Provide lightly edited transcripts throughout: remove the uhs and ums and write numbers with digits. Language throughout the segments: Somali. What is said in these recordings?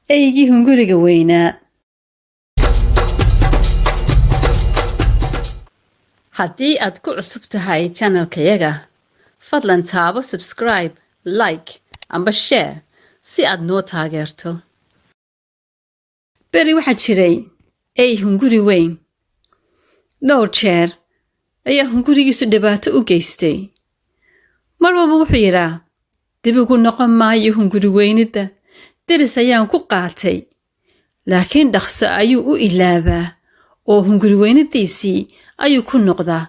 eygii hunguriga weynaa. haddii aad ku cusub tahay channelkayaga fadlan taabo subscribe, like amba share si aad noo taageerto. beri waxaa jiray ey hunguri weyn. dhowr jeer ayaa hungurigiisu dhibaato u geystay. mar walba wuxuu yidhaa dib ugu noqon maayo hunguri weynida, deris ayaan ku qaatay. laakiin dhaqso ayuu u ilaabaa oo hunguri weynidiisii ayuu ku noqdaa.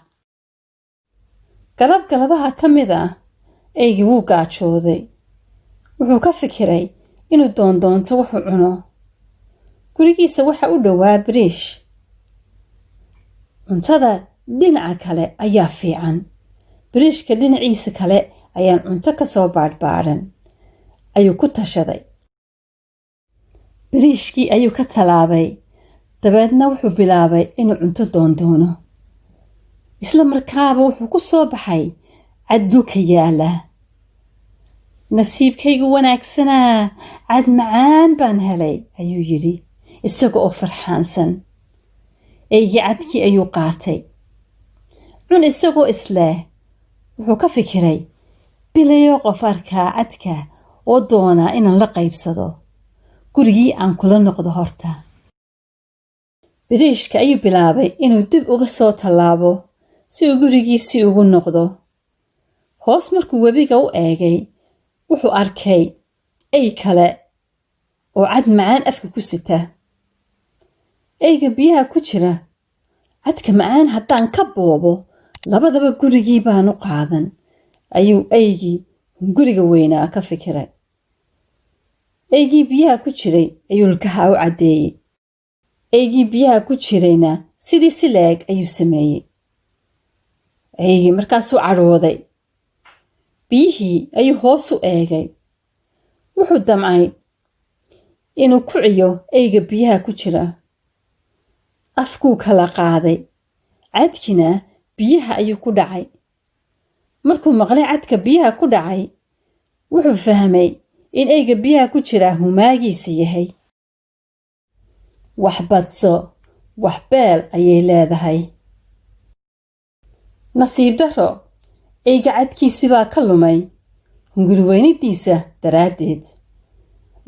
galab galabaha ka mid ah eygii wuu gaajooday. wuxuu ka fikiray inuu doondoonto wuxuu cuno. gurigiisa waxa u dhowaa bariish. cuntada dhinaca kale ayaa fiican. bariishka dhinaciisa kale ayaan cunto ka soo baadhbaadhan ayuu ku tashaday. bariishkii ayuu ka tallaabay. dabeedna wuxuu bilaabay inuu cunto doondoono. isla markaaba wuxuu ku soo baxay cad dhulka yaala. nasiibkaygu wanaagsanaa, cad macaan baan helay ayuu yidhi isaga oo farxaansan. eygii cadkii ayuu qaatay. cun isagoo isleh wuxuu ka fikiray bilayoo qof arkaa cadka oo doonaa inaan la qaybsado. gurigii aan kula noqdo horta. bariishka ayuu bilaabay inuu dib uga soo tallaabo si uu gurigiisii ugu noqdo. hoos markuu webiga u eegay wuxuu arkay ey kale oo cad macaan afka ku sita. eyga biyaha ku jira cadka macaan haddaan ka boobo labadaba gurigii baan u qaadan ayuu eygii hunguriga weynaa ka fikiray. eygii biyaha ku jiray ayuu ilkaha u caddeeyey. eygii biyaha ku jirayna sidii si la-eg ayuu sameeyey. eygii markaasuu cadhooday. biyihii ayuu hoos u eegay. wuxuu damcay inuu ku ciyo eyga biyaha ku jira. afkuu kala qaaday. cadkina biyaha ayuu ku dhacay. markuu maqlay cadka biyaha ku dhacay wuxuu fahmay in eyga biyaha ku jira humaagiisa yahay. wax badso wax beel ayay leedahay. nasiib darro eyga cadkiisii baa ka lumay hunguri weynidiisa daraaddeed.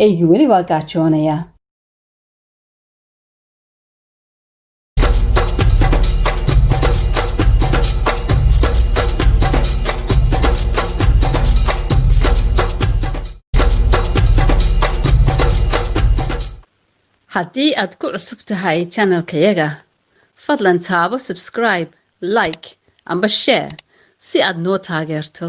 eygii weli waa gaajoonayaa. haddii aad ku cusub tahay channelkayaga fadlan taabo subscribe, like amba share si aad noo taageerto.